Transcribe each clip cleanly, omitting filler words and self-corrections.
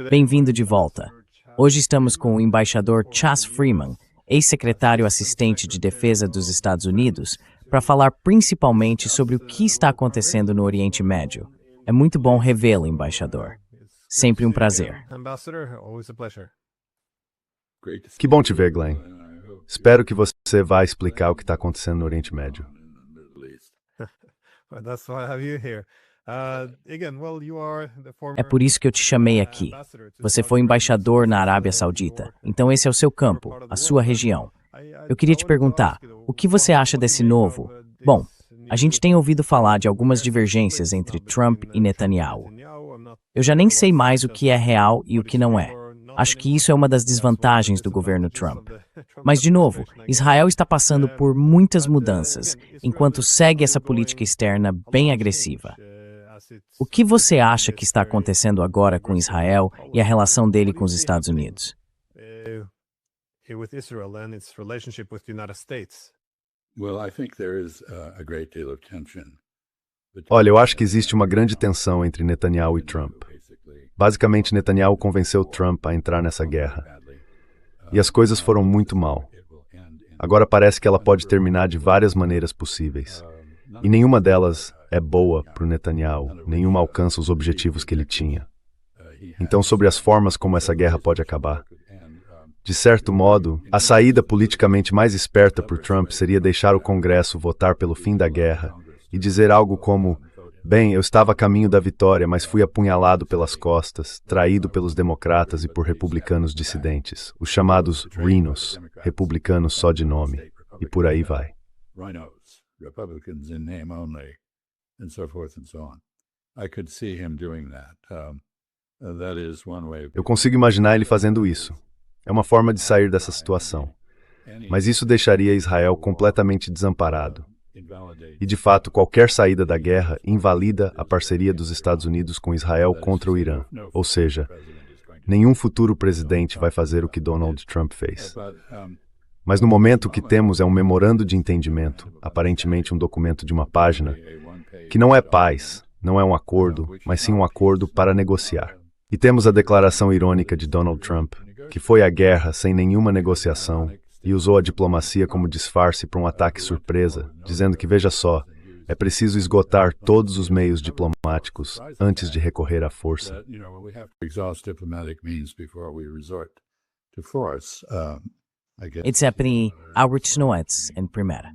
Bem-vindo de volta. Hoje estamos com o embaixador Chas Freeman, ex-secretário assistente de defesa dos Estados Unidos, para falar principalmente sobre o que está acontecendo no Oriente Médio. É muito bom revê-lo, embaixador. Sempre um prazer. Que bom te ver, Glenn. Espero que você vá explicar o que está acontecendo no Oriente Médio. É por isso que eu te chamei aqui. Você foi embaixador na Arábia Saudita, então esse é o seu campo, a sua região. Eu queria te perguntar, o que você acha desse novo? Bom, a gente tem ouvido falar de algumas divergências entre Trump e Netanyahu. Eu já nem sei mais o que é real e o que não é. Acho que isso é uma das desvantagens do governo Trump. Mas, de novo, Israel está passando por muitas mudanças, enquanto segue essa política externa bem agressiva. O que você acha que está acontecendo agora com Israel e a relação dele com os Estados Unidos? Olha, eu acho que existe uma grande tensão entre Netanyahu e Trump. Basicamente, Netanyahu convenceu Trump a entrar nessa guerra. E as coisas foram muito mal. Agora parece que ela pode terminar de várias maneiras possíveis. E nenhuma delas é boa para o Netanyahu, nenhuma alcança os objetivos que ele tinha. Então, sobre as formas como essa guerra pode acabar. De certo modo, a saída politicamente mais esperta por Trump seria deixar o Congresso votar pelo fim da guerra e dizer algo como: bem, eu estava a caminho da vitória, mas fui apunhalado pelas costas, traído pelos democratas e por republicanos dissidentes, os chamados RINOs, republicanos só de nome, e por aí vai. Eu consigo imaginar ele fazendo isso. É uma forma de sair dessa situação. Mas isso deixaria Israel completamente desamparado. E, de fato, qualquer saída da guerra invalida a parceria dos Estados Unidos com Israel contra o Irã. Ou seja, nenhum futuro presidente vai fazer o que Donald Trump fez. Mas no momento o que temos é um memorando de entendimento, aparentemente um documento de uma página, que não é paz, não é um acordo, mas sim um acordo para negociar. E temos a declaração irônica de Donald Trump, que foi à guerra sem nenhuma negociação, e usou a diplomacia como disfarce para um ataque surpresa, dizendo que, veja só, é preciso esgotar todos os meios diplomáticos antes de recorrer à força. It's happening Albert Snowetz em primeira.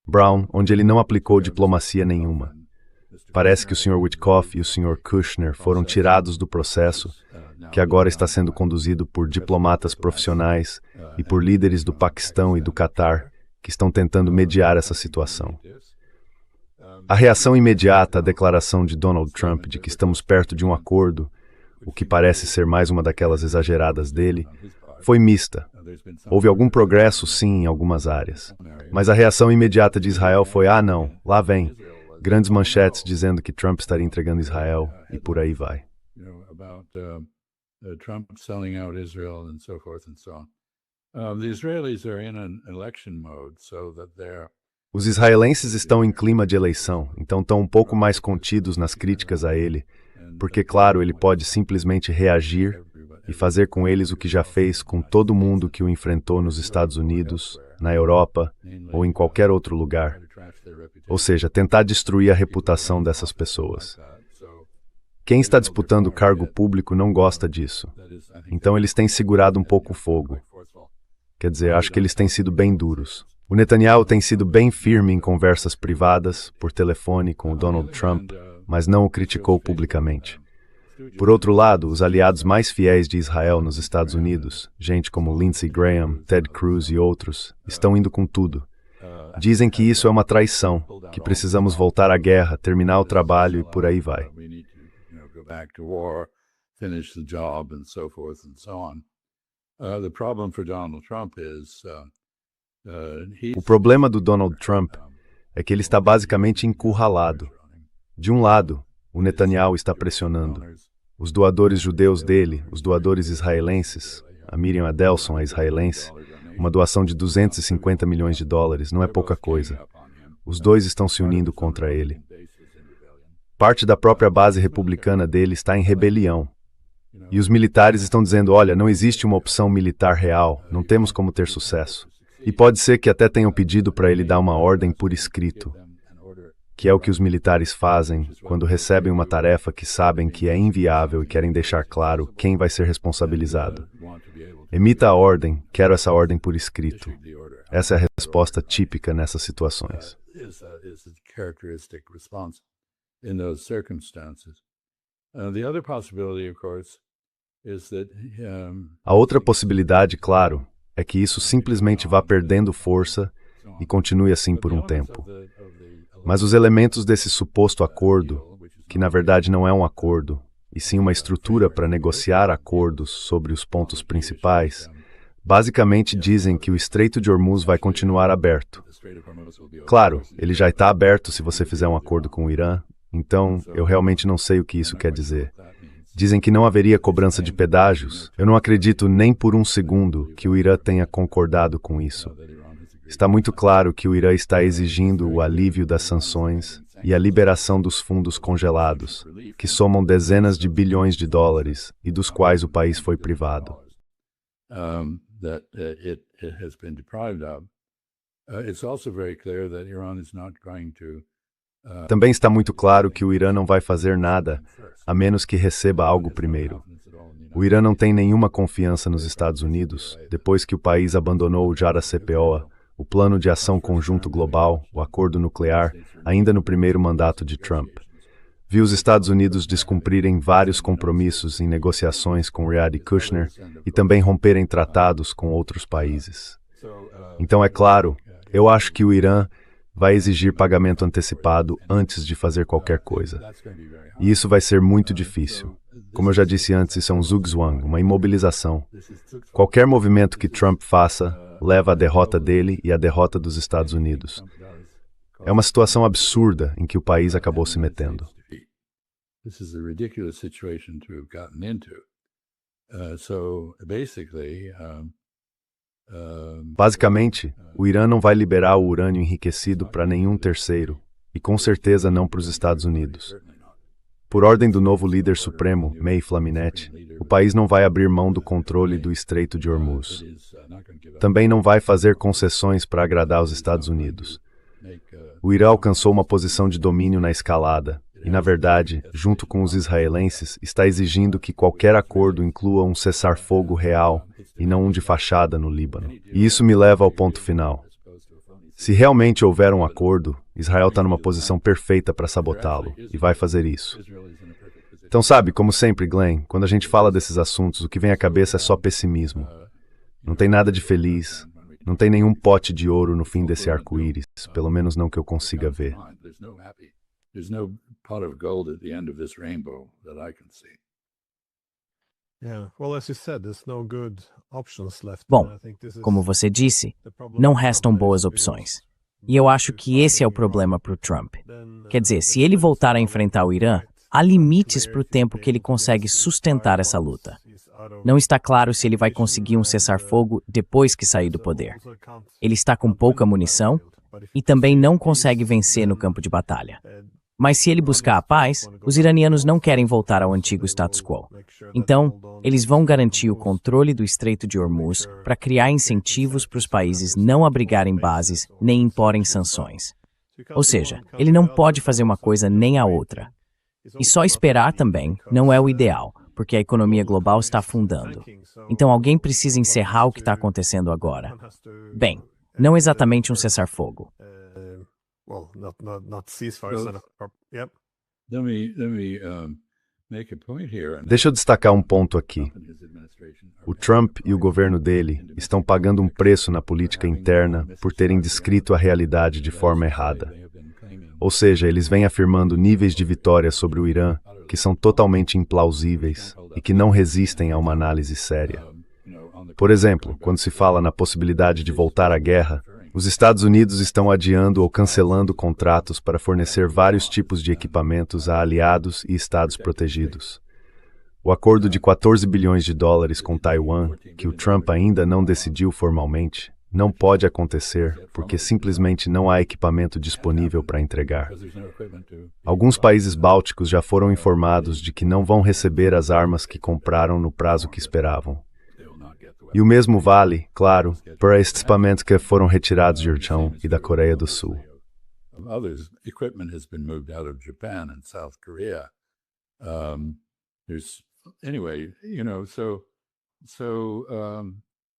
Brown, onde ele não aplicou diplomacia nenhuma. Parece que o Sr. Witkoff e o Sr. Kushner foram tirados do processo, que agora está sendo conduzido por diplomatas profissionais e por líderes do Paquistão e do Catar, que estão tentando mediar essa situação. A reação imediata à declaração de Donald Trump de que estamos perto de um acordo, o que parece ser mais uma daquelas exageradas dele, foi mista. Houve algum progresso, sim, em algumas áreas. Mas a reação imediata de Israel foi: ah, não, lá vem. Grandes manchetes dizendo que Trump estaria entregando Israel, e por aí vai. Os israelenses estão em clima de eleição, então estão um pouco mais contidos nas críticas a ele, porque, claro, ele pode simplesmente reagir e fazer com eles o que já fez com todo mundo que o enfrentou nos Estados Unidos, na Europa ou em qualquer outro lugar. Ou seja, tentar destruir a reputação dessas pessoas. Quem está disputando o cargo público não gosta disso. Então eles têm segurado um pouco o fogo. Quer dizer, acho que eles têm sido bem duros. O Netanyahu tem sido bem firme em conversas privadas, por telefone, com o Donald Trump, mas não o criticou publicamente. Por outro lado, os aliados mais fiéis de Israel nos Estados Unidos, gente como Lindsey Graham, Ted Cruz e outros, estão indo com tudo. Dizem que isso é uma traição, que precisamos voltar à guerra, terminar o trabalho e por aí vai. O problema do Donald Trump é que ele está basicamente encurralado. De um lado, o Netanyahu está pressionando. Os doadores judeus dele, os doadores israelenses, a Miriam Adelson, a israelense, uma doação de $250 milhões, não é pouca coisa. Os dois estão se unindo contra ele. Parte da própria base republicana dele está em rebelião. E os militares estão dizendo, olha, não existe uma opção militar real, não temos como ter sucesso. E pode ser que até tenham pedido para ele dar uma ordem por escrito, que é o que os militares fazem quando recebem uma tarefa que sabem que é inviável e querem deixar claro quem vai ser responsabilizado. Emita a ordem, quero essa ordem por escrito. Essa é a resposta típica nessas situações. A outra possibilidade, claro, é que isso simplesmente vá perdendo força e continue assim por um tempo. Mas os elementos desse suposto acordo, que na verdade não é um acordo, e sim uma estrutura para negociar acordos sobre os pontos principais, basicamente dizem que o Estreito de Hormuz vai continuar aberto. Claro, ele já está aberto se você fizer um acordo com o Irã, então eu realmente não sei o que isso quer dizer. Dizem que não haveria cobrança de pedágios. Eu não acredito nem por um segundo que o Irã tenha concordado com isso. Está muito claro que o Irã está exigindo o alívio das sanções e a liberação dos fundos congelados, que somam dezenas de bilhões de dólares e dos quais o país foi privado. Também está muito claro que o Irã não vai fazer nada a menos que receba algo primeiro. O Irã não tem nenhuma confiança nos Estados Unidos, depois que o país abandonou o JCPOA, o Plano de Ação Conjunto Global, o acordo nuclear, ainda no primeiro mandato de Trump. Viu os Estados Unidos descumprirem vários compromissos em negociações com Riyad e Kushner e também romperem tratados com outros países. Então, é claro, eu acho que o Irã vai exigir pagamento antecipado antes de fazer qualquer coisa. E isso vai ser muito difícil. Como eu já disse antes, isso é um zugzwang, uma imobilização. Qualquer movimento que Trump faça leva à derrota dele e à derrota dos Estados Unidos. É uma situação absurda em que o país acabou se metendo. Basicamente, o Irã não vai liberar o urânio enriquecido para nenhum terceiro, e com certeza não para os Estados Unidos. Por ordem do novo líder supremo, May Flaminetti, o país não vai abrir mão do controle do Estreito de Hormuz. Também não vai fazer concessões para agradar os Estados Unidos. O Irã alcançou uma posição de domínio na escalada e, na verdade, junto com os israelenses, está exigindo que qualquer acordo inclua um cessar-fogo real e não um de fachada no Líbano. E isso me leva ao ponto final. Se realmente houver um acordo, Israel está numa posição perfeita para sabotá-lo e vai fazer isso. Então, sabe, como sempre, Glenn, quando a gente fala desses assuntos, o que vem à cabeça é só pessimismo. Não tem nada de feliz, não tem nenhum pote de ouro no fim desse arco-íris, pelo menos não que eu consiga ver. Bom, como você disse, não restam boas opções. E eu acho que esse é o problema para o Trump. Quer dizer, se ele voltar a enfrentar o Irã, há limites para o tempo que ele consegue sustentar essa luta. Não está claro se ele vai conseguir um cessar-fogo depois que sair do poder. Ele está com pouca munição e também não consegue vencer no campo de batalha. Mas se ele buscar a paz, os iranianos não querem voltar ao antigo status quo. Então, eles vão garantir o controle do Estreito de Hormuz para criar incentivos para os países não abrigarem bases nem imporem sanções. Ou seja, ele não pode fazer uma coisa nem a outra. E só esperar também não é o ideal, porque a economia global está afundando. Então alguém precisa encerrar o que está acontecendo agora. Bem, não exatamente um cessar-fogo. Deixa eu destacar um ponto aqui. O Trump e o governo dele estão pagando um preço na política interna por terem descrito a realidade de forma errada. Ou seja, eles vêm afirmando níveis de vitória sobre o Irã que são totalmente implausíveis e que não resistem a uma análise séria. Por exemplo, quando se fala na possibilidade de voltar à guerra, os Estados Unidos estão adiando ou cancelando contratos para fornecer vários tipos de equipamentos a aliados e estados protegidos. O acordo de 14 bilhões de dólares com Taiwan, que o Trump ainda não decidiu formalmente, não pode acontecer porque simplesmente não há equipamento disponível para entregar. Alguns países bálticos já foram informados de que não vão receber as armas que compraram no prazo que esperavam. E o mesmo vale, claro, para estes equipamentos que foram retirados do Japão e da Coreia do Sul.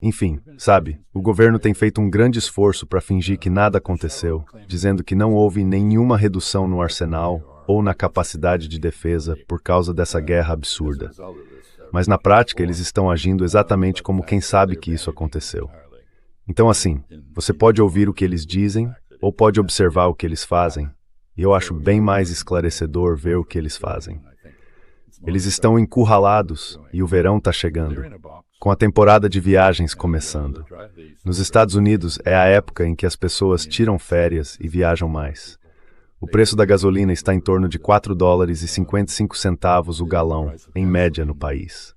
Enfim, sabe, o governo tem feito um grande esforço para fingir que nada aconteceu, dizendo que não houve nenhuma redução no arsenal ou na capacidade de defesa por causa dessa guerra absurda. Mas na prática eles estão agindo exatamente como quem sabe que isso aconteceu. Então assim, você pode ouvir o que eles dizem ou pode observar o que eles fazem, e eu acho bem mais esclarecedor ver o que eles fazem. Eles estão encurralados e o verão está chegando, com a temporada de viagens começando. Nos Estados Unidos é a época em que as pessoas tiram férias e viajam mais. O preço da gasolina está em torno de $4,55 o galão, em média no país.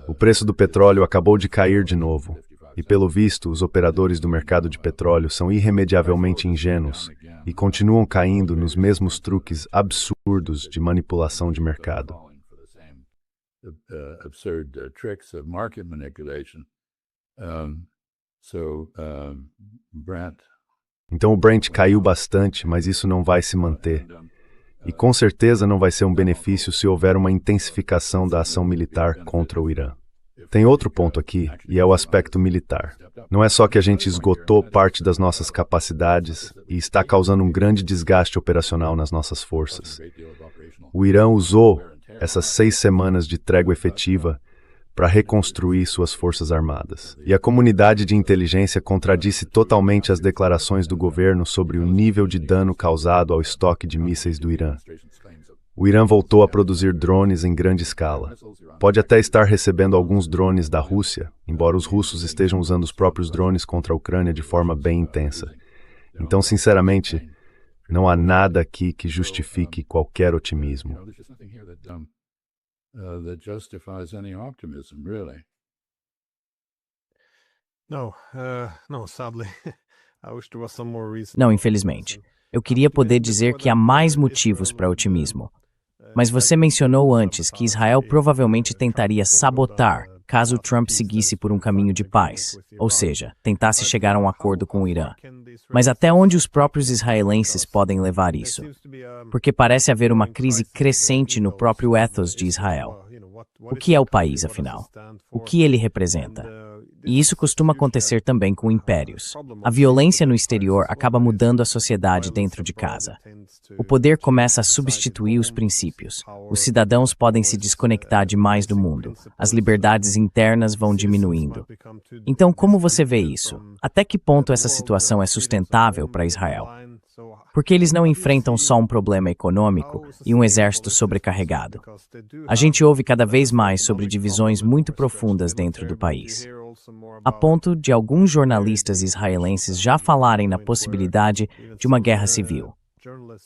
O preço do petróleo acabou de cair de novo, e pelo visto os operadores do mercado de petróleo são irremediavelmente ingênuos e continuam caindo nos mesmos truques absurdos de manipulação de mercado. Então o Brent caiu bastante, mas isso não vai se manter. E com certeza não vai ser um benefício se houver uma intensificação da ação militar contra o Irã. Tem outro ponto aqui, e é o aspecto militar. Não é só que a gente esgotou parte das nossas capacidades e está causando um grande desgaste operacional nas nossas forças. O Irã usou essas 6 semanas de trégua efetiva para reconstruir suas forças armadas. E a comunidade de inteligência contradisse totalmente as declarações do governo sobre o nível de dano causado ao estoque de mísseis do Irã. O Irã voltou a produzir drones em grande escala. Pode até estar recebendo alguns drones da Rússia, embora os russos estejam usando os próprios drones contra a Ucrânia de forma bem intensa. Então, sinceramente, não há nada aqui que justifique qualquer otimismo. That justifies any optimism, really. Não, infelizmente. Eu queria poder dizer que há mais motivos para otimismo. Mas você mencionou antes que Israel provavelmente tentaria sabotar caso Trump seguisse por um caminho de paz, ou seja, tentasse chegar a um acordo com o Irã. Mas até onde os próprios israelenses podem levar isso? Porque parece haver uma crise crescente no próprio ethos de Israel. O que é o país, afinal? O que ele representa? E isso costuma acontecer também com impérios. A violência no exterior acaba mudando a sociedade dentro de casa. O poder começa a substituir os princípios. Os cidadãos podem se desconectar demais do mundo. As liberdades internas vão diminuindo. Então, como você vê isso? Até que ponto essa situação é sustentável para Israel? Porque eles não enfrentam só um problema econômico e um exército sobrecarregado. A gente ouve cada vez mais sobre divisões muito profundas dentro do país, a ponto de alguns jornalistas israelenses já falarem na possibilidade de uma guerra civil.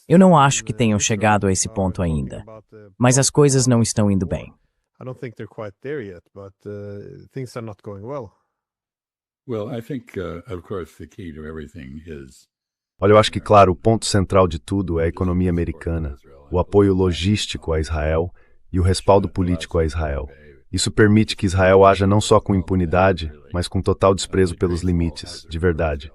Eu não acho que tenham chegado a esse ponto ainda, mas as coisas não estão indo bem. Olha, eu acho que, claro, o ponto central de tudo é a economia americana, o apoio logístico a Israel e o respaldo político a Israel. Isso permite que Israel haja não só com impunidade, mas com total desprezo pelos limites, de verdade.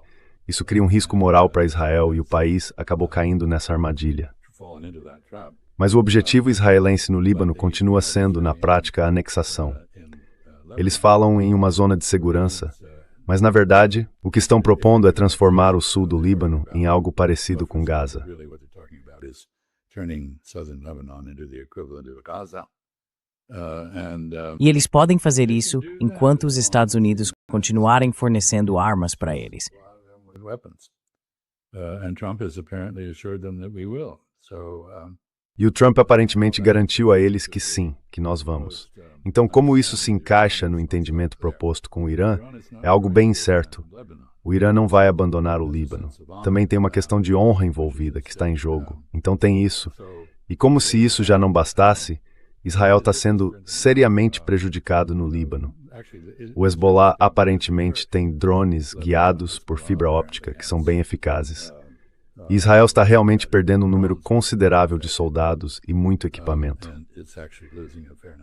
Isso cria um risco moral para Israel e o país acabou caindo nessa armadilha. Mas o objetivo israelense no Líbano continua sendo, na prática, a anexação. Eles falam em uma zona de segurança, mas, na verdade, o que estão propondo é transformar o sul do Líbano em algo parecido com Gaza. E eles podem fazer isso enquanto os Estados Unidos continuarem fornecendo armas para eles. E o Trump aparentemente garantiu a eles que sim, que nós vamos. Então, como isso se encaixa no entendimento proposto com o Irã, é algo bem incerto. O Irã não vai abandonar o Líbano. Também tem uma questão de honra envolvida que está em jogo. Então tem isso. E como se isso já não bastasse, Israel está sendo seriamente prejudicado no Líbano. O Hezbollah aparentemente tem drones guiados por fibra óptica que são bem eficazes. E Israel está realmente perdendo um número considerável de soldados e muito equipamento.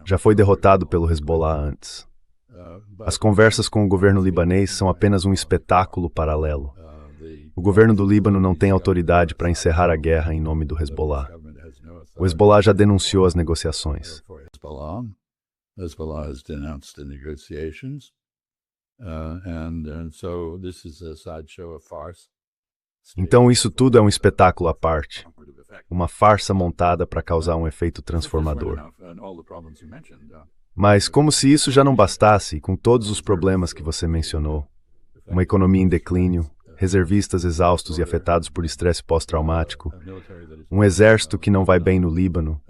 Já foi derrotado pelo Hezbollah antes. As conversas com o governo libanês são apenas um espetáculo paralelo. O governo do Líbano não tem autoridade para encerrar a guerra em nome do Hezbollah. O Hezbollah já denunciou as negociações. Hezbollah has denounced the negotiations, and so this is a sideshow, a farce. Então isso tudo é um espetáculo à parte, uma farsa montada para causar um efeito transformador. Mas como se isso já não bastasse, com todos os problemas que você mencionou, uma economia em declínio, reservistas exaustos e afetados por estresse pós-traumático, um exército que não vai bem no Líbano,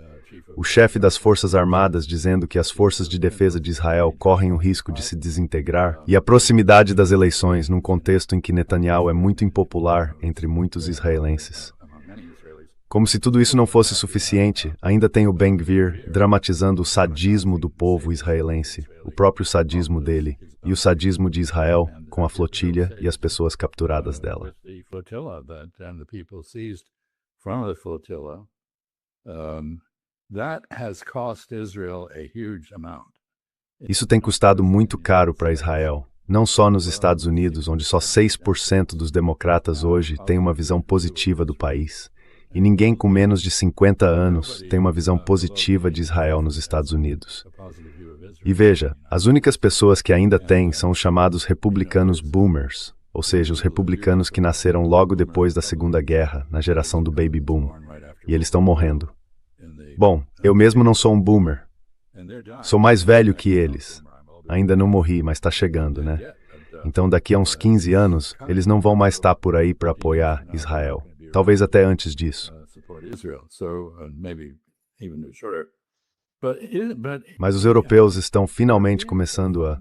o chefe das Forças Armadas dizendo que as forças de defesa de Israel correm o risco de se desintegrar, e a proximidade das eleições num contexto em que Netanyahu é muito impopular entre muitos israelenses. Como se tudo isso não fosse suficiente, ainda tem o Ben-Gvir dramatizando o sadismo do povo israelense, o próprio sadismo dele, e o sadismo de Israel com a flotilha e as pessoas capturadas dela. Isso tem custado muito caro para Israel, não só nos Estados Unidos, onde só 6% dos democratas hoje têm uma visão positiva do país, e ninguém com menos de 50 anos tem uma visão positiva de Israel nos Estados Unidos. E veja, as únicas pessoas que ainda têm são os chamados republicanos boomers, ou seja, os republicanos que nasceram logo depois da Segunda Guerra, na geração do Baby Boom, e eles estão morrendo. Bom, eu mesmo não sou um boomer. Sou mais velho que eles. Ainda não morri, mas está chegando, né? Então daqui a uns 15 anos, eles não vão mais estar por aí para apoiar Israel. Talvez até antes disso. Mas os europeus estão finalmente começando a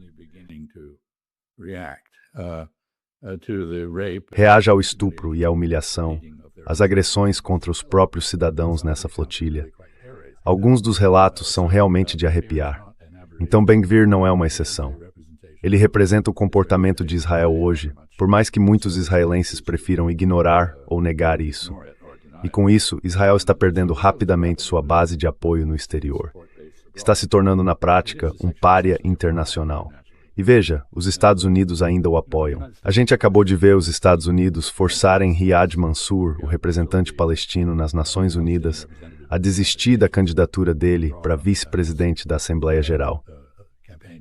reagir ao estupro e à humilhação, às agressões contra os próprios cidadãos nessa flotilha. Alguns dos relatos são realmente de arrepiar. Então Ben-Gvir não é uma exceção. Ele representa o comportamento de Israel hoje, por mais que muitos israelenses prefiram ignorar ou negar isso. E com isso, Israel está perdendo rapidamente sua base de apoio no exterior. Está se tornando, na prática, um pária internacional. E veja, os Estados Unidos ainda o apoiam. A gente acabou de ver os Estados Unidos forçarem Riyad Mansour, o representante palestino nas Nações Unidas, a desistir da candidatura dele para vice-presidente da Assembleia Geral.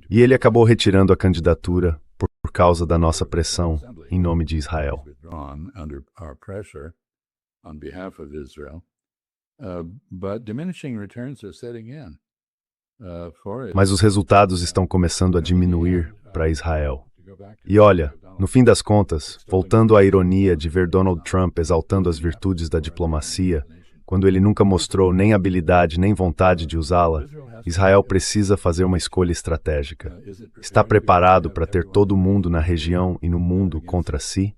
E ele acabou retirando a candidatura por causa da nossa pressão em nome de Israel. Mas os resultados estão começando a diminuir para Israel. E olha, no fim das contas, voltando à ironia de ver Donald Trump exaltando as virtudes da diplomacia, quando ele nunca mostrou nem habilidade nem vontade de usá-la, Israel precisa fazer uma escolha estratégica. Está preparado para ter todo mundo na região e no mundo contra si?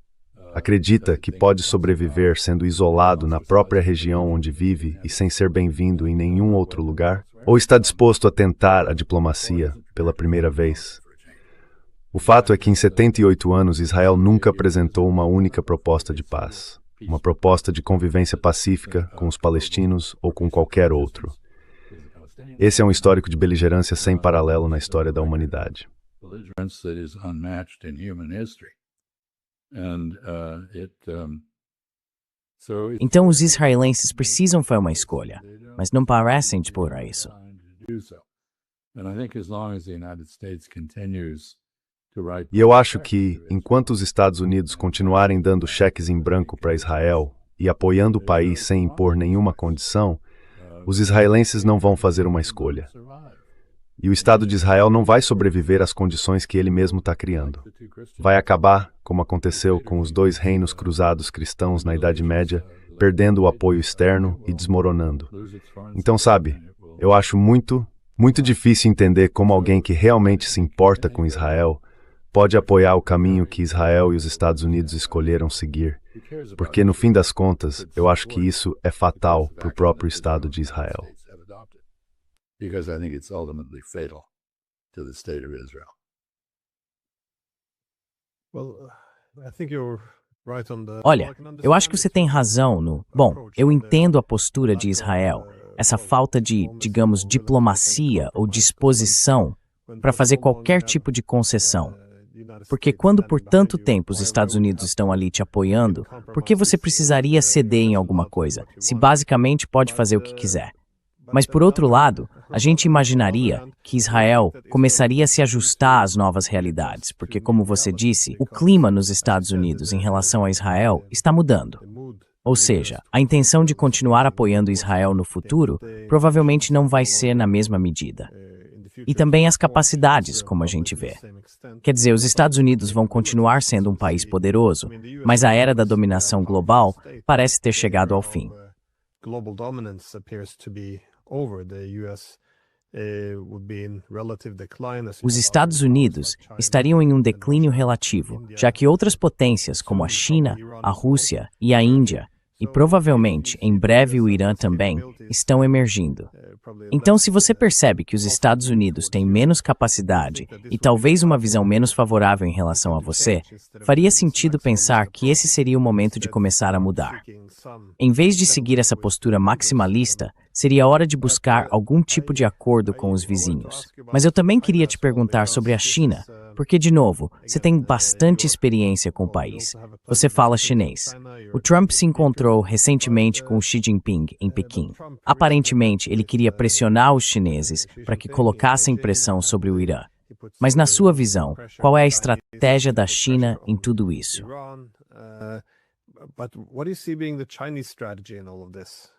Acredita que pode sobreviver sendo isolado na própria região onde vive e sem ser bem-vindo em nenhum outro lugar? Ou está disposto a tentar a diplomacia pela primeira vez? O fato é que em 78 anos Israel nunca apresentou uma única proposta de paz. Uma proposta de convivência pacífica com os palestinos ou com qualquer outro. Esse é um histórico de beligerância sem paralelo na história da humanidade. Então os israelenses precisam fazer uma escolha, mas não parecem dispor a isso. E eu acho que, enquanto os Estados Unidos continuarem dando cheques em branco para Israel e apoiando o país sem impor nenhuma condição, os israelenses não vão fazer uma escolha. E o Estado de Israel não vai sobreviver às condições que ele mesmo está criando. Vai acabar, como aconteceu com os dois reinos cruzados cristãos na Idade Média, perdendo o apoio externo e desmoronando. Então, sabe, eu acho muito difícil entender como alguém que realmente se importa com Israel pode apoiar o caminho que Israel e os Estados Unidos escolheram seguir, porque, no fim das contas, eu acho que isso é fatal para o próprio Estado de Israel. Because I think it's ultimately fatal to the state of Israel. Olha, eu acho que você tem razão no... Bom, eu entendo a postura de Israel, essa falta de, digamos, diplomacia ou disposição para fazer qualquer tipo de concessão. Porque quando por tanto tempo os Estados Unidos estão ali te apoiando, por que você precisaria ceder em alguma coisa, se basicamente pode fazer o que quiser? Mas por outro lado, a gente imaginaria que Israel começaria a se ajustar às novas realidades, porque como você disse, o clima nos Estados Unidos em relação a Israel está mudando. Ou seja, a intenção de continuar apoiando Israel no futuro provavelmente não vai ser na mesma medida. E também as capacidades, como a gente vê. Quer dizer, os Estados Unidos vão continuar sendo um país poderoso, mas a era da dominação global parece ter chegado ao fim. Os Estados Unidos estariam em um declínio relativo, já que outras potências como a China, a Rússia e a Índia, e provavelmente, em breve o Irã também, estão emergindo. Então, se você percebe que os Estados Unidos têm menos capacidade e talvez uma visão menos favorável em relação a você, faria sentido pensar que esse seria o momento de começar a mudar. Em vez de seguir essa postura maximalista, seria hora de buscar algum tipo de acordo com os vizinhos. Mas eu também queria te perguntar sobre a China, porque, de novo, você tem bastante experiência com o país. Você fala chinês. O Trump se encontrou recentemente com o Xi Jinping em Pequim. Aparentemente, ele queria pressionar os chineses para que colocassem pressão sobre o Irã. Mas, na sua visão, qual é a estratégia da China em tudo isso? But what do you see being the Chinese strategy in all of this?